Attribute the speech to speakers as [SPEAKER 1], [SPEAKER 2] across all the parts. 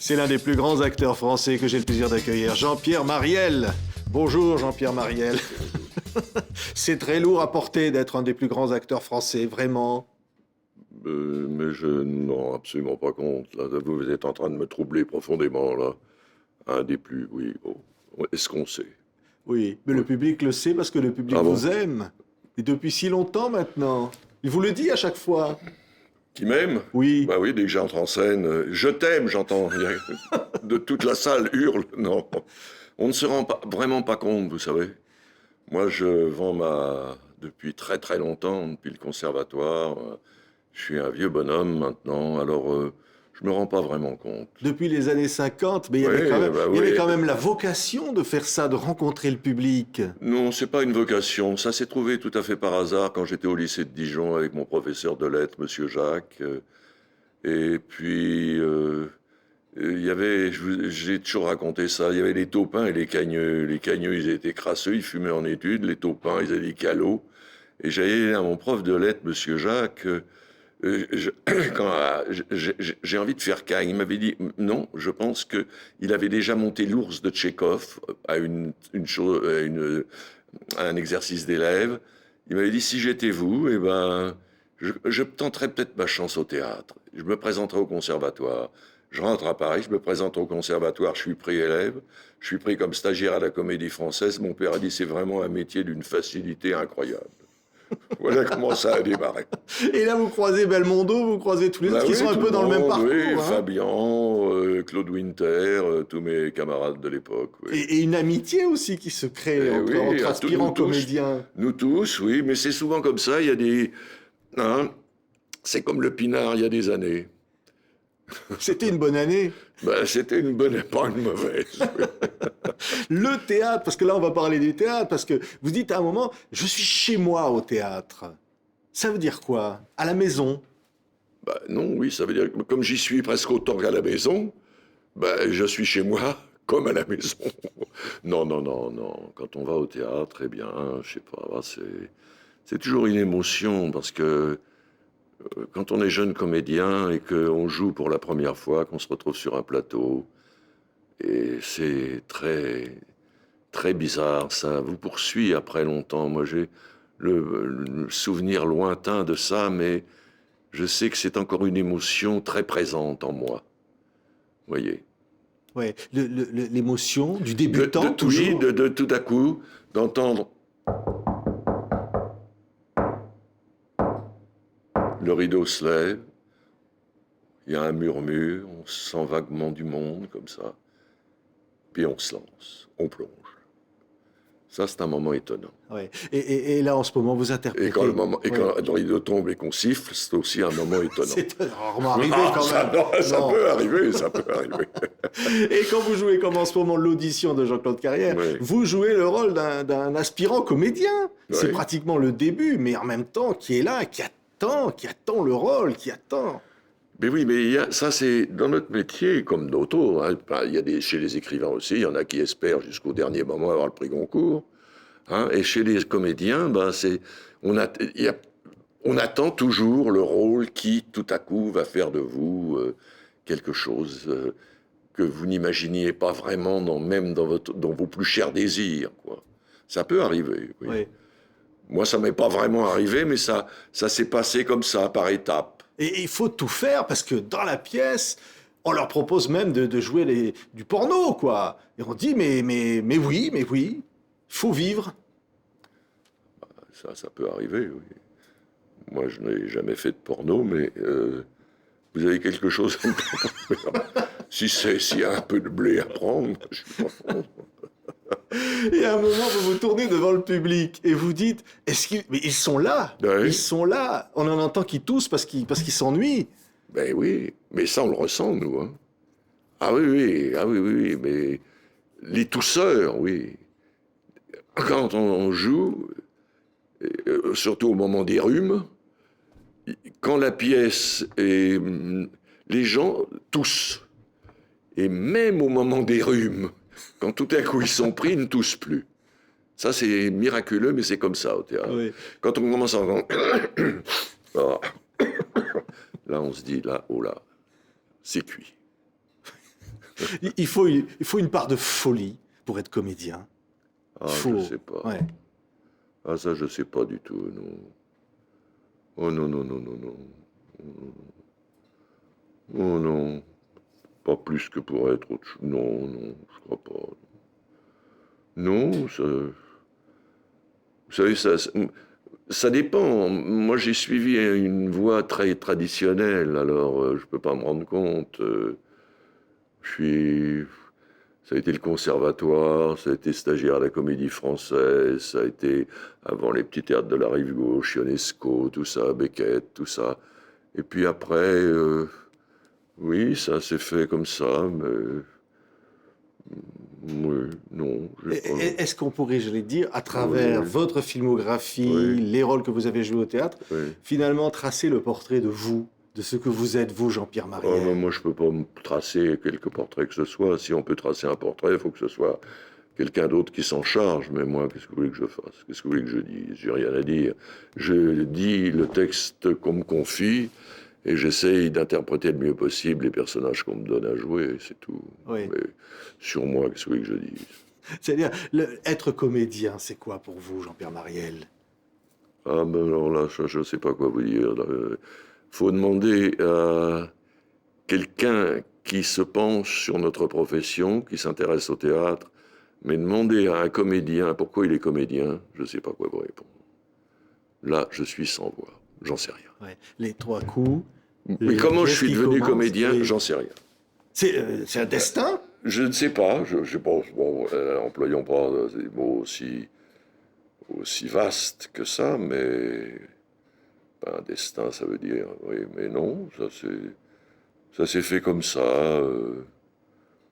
[SPEAKER 1] C'est l'un des plus grands acteurs français que j'ai le plaisir d'accueillir, Jean-Pierre Marielle. Bonjour Jean-Pierre Marielle. C'est très lourd à porter d'être un des plus grands acteurs français, vraiment.
[SPEAKER 2] Mais je n'en rends absolument pas compte. Là, vous êtes en train de me troubler profondément, là. Un des plus, oui. Oh. Est-ce qu'on sait?
[SPEAKER 1] Oui, mais le public le sait parce que le public
[SPEAKER 2] Ah bon?
[SPEAKER 1] vous aime. Et depuis si longtemps maintenant. Il vous le dit à chaque fois.
[SPEAKER 2] Qui m'aime?
[SPEAKER 1] Oui.
[SPEAKER 2] Bah oui, dès que j'entre en scène, je t'aime, j'entends. De toute la salle hurle. Non. On ne se rend pas, vraiment pas compte, vous savez. Moi, je vends depuis très très longtemps, depuis le conservatoire. Je suis un vieux bonhomme maintenant, alors je me rends pas vraiment compte.
[SPEAKER 1] Depuis les années 50, mais il y
[SPEAKER 2] Oui,
[SPEAKER 1] avait quand même,
[SPEAKER 2] bah
[SPEAKER 1] il y avait
[SPEAKER 2] oui.
[SPEAKER 1] quand même la vocation de faire ça, de rencontrer le public.
[SPEAKER 2] Non, c'est pas une vocation. Ça s'est trouvé tout à fait par hasard quand j'étais au lycée de Dijon avec mon professeur de lettres, Monsieur Jacques. Et puis, il y avait, j'ai toujours raconté ça, il y avait les taupins et les cagneux. Les cagneux, ils étaient crasseux, ils fumaient en études. Les taupins, ils avaient des calots. Et j'allais à mon prof de lettres, Monsieur Jacques, quand j'ai envie de faire cagne, il m'avait dit non, je pense que il avait déjà monté l'ours de Tchekhov à un exercice d'élève. Il m'avait dit si j'étais vous, eh ben, je tenterais peut-être ma chance au théâtre. Je me présenterai au conservatoire. Je rentre à Paris, je me présente au conservatoire, je suis pris élève, je suis pris comme stagiaire à la Comédie Française. Mon père a dit c'est vraiment un métier d'une facilité incroyable. Voilà comment ça a démarré.
[SPEAKER 1] Et là, vous croisez Belmondo, vous croisez tous les autres qui
[SPEAKER 2] Oui,
[SPEAKER 1] sont un
[SPEAKER 2] tout
[SPEAKER 1] peu dans le même
[SPEAKER 2] monde,
[SPEAKER 1] parcours.
[SPEAKER 2] oui,
[SPEAKER 1] Hein.
[SPEAKER 2] Fabian, Claude Winter, tous mes camarades de l'époque. Oui.
[SPEAKER 1] Et une amitié aussi qui se crée entre,
[SPEAKER 2] Oui,
[SPEAKER 1] entre aspirants
[SPEAKER 2] nous tous,
[SPEAKER 1] comédiens.
[SPEAKER 2] nous tous, oui, mais c'est souvent comme ça. Il y a des, hein, c'est comme le pinard il y a des années.
[SPEAKER 1] C'était une bonne année.
[SPEAKER 2] Ben, c'était une bonne, pas une mauvaise. Oui.
[SPEAKER 1] Le théâtre, parce que là, on va parler du théâtre, parce que vous dites à un moment, je suis chez moi au théâtre. Ça veut dire quoi? À la maison?
[SPEAKER 2] Ben, non, oui, ça veut dire que comme j'y suis presque autant qu'à la maison, ben, je suis chez moi comme à la maison. Non, non, non, non. Quand on va au théâtre, eh bien, je sais pas, c'est toujours une émotion parce que quand on est jeune comédien et qu'on joue pour la première fois, qu'on se retrouve sur un plateau, et c'est très, très bizarre, ça vous poursuit après longtemps. Moi, j'ai le souvenir lointain de ça, mais je sais que c'est encore une émotion très présente en moi. Vous voyez.
[SPEAKER 1] Ouais, l'émotion du débutant, toujours.
[SPEAKER 2] Oui, de tout à coup, d'entendre le rideau se lève, il y a un murmure, on sent vaguement du monde comme ça, puis on se lance, on plonge. Ça, c'est un moment étonnant.
[SPEAKER 1] Ouais. Et là, en ce moment, vous interprétez.
[SPEAKER 2] Et quand
[SPEAKER 1] Ouais.
[SPEAKER 2] le rideau tombe et qu'on siffle, c'est aussi un moment étonnant.
[SPEAKER 1] C'est rarement arrivé quand
[SPEAKER 2] Ça,
[SPEAKER 1] même.
[SPEAKER 2] non, ça
[SPEAKER 1] Non.
[SPEAKER 2] peut arriver, ça peut arriver.
[SPEAKER 1] Et quand vous jouez, comme en ce moment, l'audition de Jean-Claude Carrière,
[SPEAKER 2] Oui.
[SPEAKER 1] vous jouez le rôle d'un aspirant comédien. C'est
[SPEAKER 2] Oui.
[SPEAKER 1] pratiquement le début, mais en même temps, qui est là, qui attend le rôle, qui attend.
[SPEAKER 2] Mais oui, mais ça, c'est dans notre métier, comme d'autres. Hein, il y a chez les écrivains aussi, il y en a qui espèrent jusqu'au dernier moment avoir le prix Goncourt. Hein, et chez les comédiens, ben, on attend toujours le rôle qui, tout à coup, va faire de vous quelque chose que vous n'imaginiez pas vraiment, même dans vos plus chers désirs. Quoi. Ça peut arriver, oui.
[SPEAKER 1] Oui.
[SPEAKER 2] Moi, ça m'est pas vraiment arrivé, mais ça s'est passé comme ça, par étapes.
[SPEAKER 1] Et il faut tout faire parce que dans la pièce, on leur propose même de jouer du porno, quoi. Et on dit, mais oui, il faut vivre.
[SPEAKER 2] Ça peut arriver, oui. Moi, je n'ai jamais fait de porno, mais vous avez quelque chose à me proposer. S'il y a un peu de blé à prendre, je suis pas contre.
[SPEAKER 1] Et à un moment, vous vous tournez devant le public et vous dites, mais ils sont là,
[SPEAKER 2] Oui.
[SPEAKER 1] ils sont là. On en entend qui toussent parce qu'ils s'ennuient.
[SPEAKER 2] Ben oui, mais ça, on le ressent, nous. Hein. Ah oui, mais les tousseurs, oui. Quand on joue, surtout au moment des rhumes, quand la pièce est... Les gens toussent. Et même au moment des rhumes, quand tout à coup ils sont pris, ils ne toussent plus. Ça, c'est miraculeux, mais c'est comme ça au théâtre.
[SPEAKER 1] Oui.
[SPEAKER 2] Quand on commence à entendre... Là, on se dit, là, oh là, c'est cuit.
[SPEAKER 1] Il faut une part de folie pour être comédien.
[SPEAKER 2] Ah,
[SPEAKER 1] Faut.
[SPEAKER 2] je sais pas.
[SPEAKER 1] Ouais.
[SPEAKER 2] Ah, ça, je sais pas du tout, non. Oh non, non, non, non, non. Oh non. Pas plus que pour être autre chose. Non, non, je crois pas. Non, ça. Vous savez, ça dépend. Moi, j'ai suivi une voie très traditionnelle, alors je peux pas me rendre compte. Je suis. Ça a été le conservatoire, ça a été stagiaire à la Comédie Française, ça a été avant les petits théâtres de la Rive Gauche, Ionesco, tout ça, Beckett, tout ça. Et puis après, oui, ça s'est fait comme ça, mais oui, non, j'ai pas.
[SPEAKER 1] Est-ce qu'on pourrait, je l'ai dire, à
[SPEAKER 2] Oui,
[SPEAKER 1] travers
[SPEAKER 2] oui,
[SPEAKER 1] votre filmographie,
[SPEAKER 2] oui,
[SPEAKER 1] les rôles que vous avez joués au théâtre,
[SPEAKER 2] oui.
[SPEAKER 1] finalement tracer le portrait de vous, de ce que vous êtes, vous, Jean-Pierre
[SPEAKER 2] Oh, mais
[SPEAKER 1] Marielle?
[SPEAKER 2] moi, je peux pas me tracer quelque portrait que ce soit. Si on peut tracer un portrait, il faut que ce soit quelqu'un d'autre qui s'en charge. Mais moi, qu'est-ce que vous voulez que je fasse? Qu'est-ce que vous voulez que je dise? J'ai rien à dire. Je dis le texte qu'on me confie et j'essaye d'interpréter le mieux possible les personnages qu'on me donne à jouer, c'est tout.
[SPEAKER 1] Oui.
[SPEAKER 2] Mais sur moi, qu'est-ce que vous voulez que je dise?
[SPEAKER 1] C'est-à-dire, être comédien, c'est quoi pour vous, Jean-Pierre Marielle?
[SPEAKER 2] Ah, ben alors là, je ne sais pas quoi vous dire. Faut demander à quelqu'un qui se penche sur notre profession, qui s'intéresse au théâtre, mais demander à un comédien pourquoi il est comédien, je ne sais pas quoi vous répondre. Là, je suis sans voix, j'en sais rien.
[SPEAKER 1] Ouais. Les trois coups,
[SPEAKER 2] Mais
[SPEAKER 1] la
[SPEAKER 2] comment je
[SPEAKER 1] pièce
[SPEAKER 2] suis
[SPEAKER 1] qui
[SPEAKER 2] devenu
[SPEAKER 1] commence,
[SPEAKER 2] comédien,
[SPEAKER 1] oui.
[SPEAKER 2] j'en sais rien.
[SPEAKER 1] C'est un destin?
[SPEAKER 2] Je ne sais pas, je pense, bon, employons pas des mots aussi vastes que ça, mais pas un destin, ça veut dire, oui, mais non, ça s'est fait comme ça.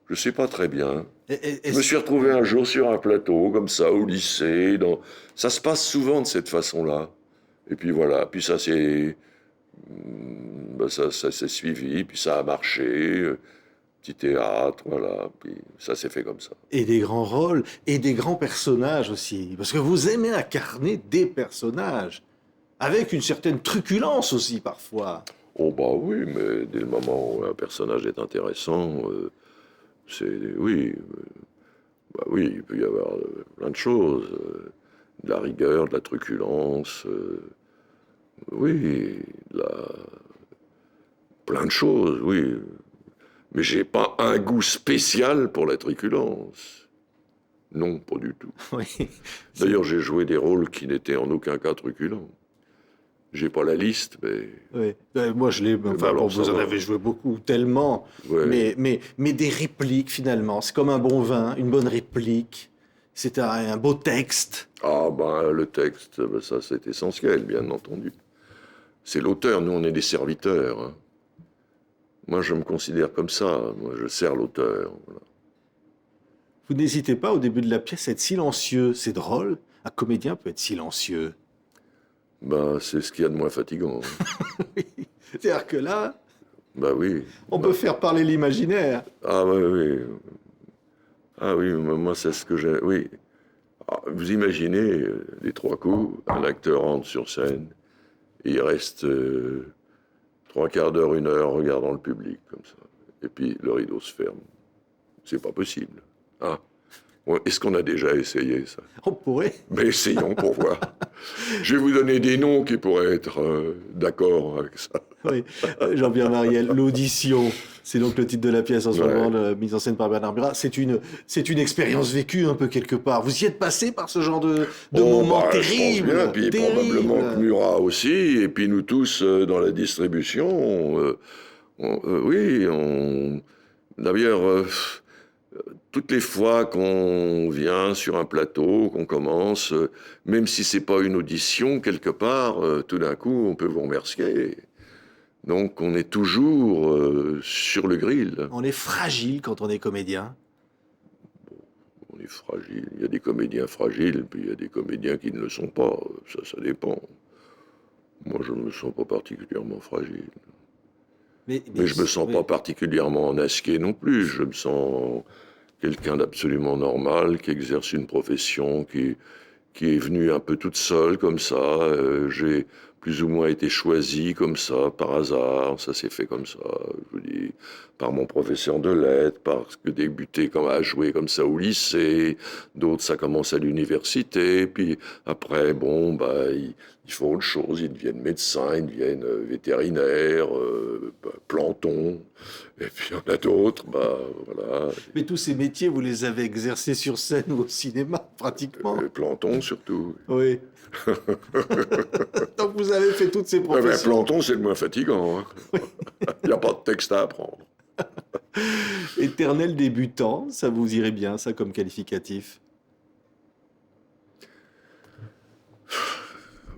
[SPEAKER 2] Je sais pas très bien. Je me suis retrouvé un jour sur un plateau, comme ça, au lycée. Ça se passe souvent de cette façon-là. Et puis voilà, puis ça s'est suivi, puis ça a marché. Petit théâtre, voilà, puis ça s'est fait comme ça.
[SPEAKER 1] Et des grands rôles, et des grands personnages aussi. Parce que vous aimez incarner des personnages, avec une certaine truculence aussi parfois.
[SPEAKER 2] Oh bah oui, mais dès le moment où un personnage est intéressant, oui, bah oui, il peut y avoir plein de choses, de la rigueur, de la truculence, oui, plein de choses, oui. Mais j'ai pas un goût spécial pour la truculence. Non, pas du tout.
[SPEAKER 1] Oui.
[SPEAKER 2] D'ailleurs, j'ai joué des rôles qui n'étaient en aucun cas truculents. J'ai pas la liste, mais
[SPEAKER 1] Oui. Moi, je l'ai. Enfin,
[SPEAKER 2] alors,
[SPEAKER 1] bon, vous
[SPEAKER 2] ça
[SPEAKER 1] en
[SPEAKER 2] va.
[SPEAKER 1] avez joué beaucoup, tellement.
[SPEAKER 2] Ouais.
[SPEAKER 1] Mais des répliques, finalement. C'est comme un bon vin, une bonne réplique. C'est un beau texte.
[SPEAKER 2] Ah ben le texte, ben, ça c'est essentiel, bien entendu. C'est l'auteur, nous on est des serviteurs. Hein. Moi je me considère comme ça, moi je sers l'auteur. Voilà.
[SPEAKER 1] Vous n'hésitez pas, au début de la pièce, à être silencieux. C'est drôle. Un comédien peut être silencieux.
[SPEAKER 2] Ben c'est ce qu'il y a de moins fatigant. Hein.
[SPEAKER 1] C'est-à-dire que là,
[SPEAKER 2] Ben oui.
[SPEAKER 1] on
[SPEAKER 2] Ben,
[SPEAKER 1] peut faire parler l'imaginaire.
[SPEAKER 2] ah oui, oui. Ah oui, moi c'est ce que j'ai. Oui. Ah, vous imaginez les trois coups, un acteur rentre sur scène, et il reste trois quarts d'heure, une heure regardant le public comme ça. Et puis le rideau se ferme. C'est pas possible. Ah. Ouais, est-ce qu'on a déjà essayé ça?
[SPEAKER 1] On pourrait.
[SPEAKER 2] Mais essayons pour voir. Je vais vous donner des noms qui pourraient être d'accord avec ça.
[SPEAKER 1] Oui. Jean-Pierre Marielle, l'audition. C'est donc le titre de la pièce en ce
[SPEAKER 2] Ouais.
[SPEAKER 1] moment, mise en scène par Bernard Murat. C'est une expérience vécue un peu quelque part. Vous y êtes passé par ce genre de moments
[SPEAKER 2] Je pense
[SPEAKER 1] terribles.
[SPEAKER 2] bien, puis
[SPEAKER 1] terribles.
[SPEAKER 2] probablement que Murat aussi, et puis nous tous dans la distribution. Oui, d'ailleurs, toutes les fois qu'on vient sur un plateau, qu'on commence, même si c'est pas une audition quelque part, tout d'un coup, on peut vous remercier. Donc, on est toujours sur le grill.
[SPEAKER 1] On est fragile quand on est comédien.
[SPEAKER 2] On est fragile. Il y a des comédiens fragiles, puis il y a des comédiens qui ne le sont pas. Ça dépend. Moi, je ne me sens pas particulièrement fragile. Mais je me sens
[SPEAKER 1] oui.
[SPEAKER 2] pas particulièrement nasqué non plus. Je me sens quelqu'un d'absolument normal, qui exerce une profession qui est venue un peu toute seule comme ça. J'ai plus ou moins été choisi comme ça, par hasard. Ça s'est fait comme ça, je vous dis, par mon professeur de lettres, parce que débuter comme à jouer comme ça au lycée, d'autres ça commence à l'université, puis après, bon, ils font autre chose, ils deviennent médecins, ils deviennent vétérinaires, plantons, et puis il y en a d'autres, voilà.
[SPEAKER 1] Mais tous ces métiers, vous les avez exercés sur scène ou au cinéma, pratiquement.
[SPEAKER 2] Plantons surtout.
[SPEAKER 1] Oui. Donc vous avez fait toutes ces professions.
[SPEAKER 2] Planton, c'est le moins fatigant. Hein. Il n'y a pas de texte à apprendre.
[SPEAKER 1] Éternel débutant, ça vous irait bien, ça, comme qualificatif?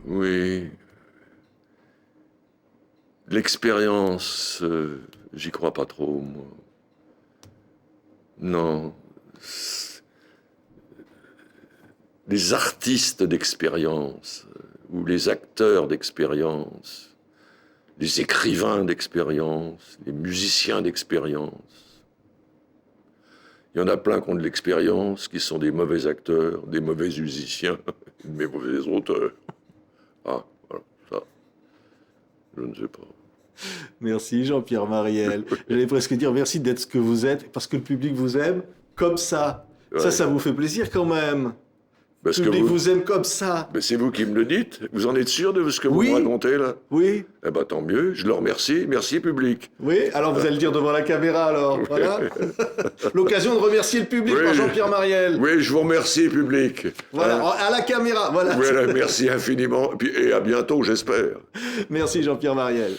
[SPEAKER 2] Oui. L'expérience, j'y crois pas trop, moi. Non. Les artistes d'expérience, ou les acteurs d'expérience, les écrivains d'expérience, les musiciens d'expérience. Il y en a plein qui ont de l'expérience, qui sont des mauvais acteurs, des mauvais musiciens, des mauvais auteurs. Ah, voilà, ça, je ne sais pas.
[SPEAKER 1] Merci Jean-Pierre Marielle. J'allais presque dire merci d'être ce que vous êtes, parce que le public vous aime comme ça.
[SPEAKER 2] Ouais.
[SPEAKER 1] Ça vous fait plaisir quand même.
[SPEAKER 2] Parce
[SPEAKER 1] Le public vous aime comme ça.
[SPEAKER 2] Mais c'est vous qui me le dites. Vous en êtes sûr de ce que vous me racontez là?
[SPEAKER 1] Oui.
[SPEAKER 2] Eh ben tant mieux, je le remercie. Merci public.
[SPEAKER 1] Oui, alors vous allez le dire devant la caméra alors. Voilà. L'occasion de remercier le public par Jean-Pierre Marielle.
[SPEAKER 2] Oui, je vous remercie public.
[SPEAKER 1] Voilà, à la caméra. Voilà.
[SPEAKER 2] Voilà, merci infiniment. Et à bientôt, j'espère.
[SPEAKER 1] Merci Jean-Pierre Marielle.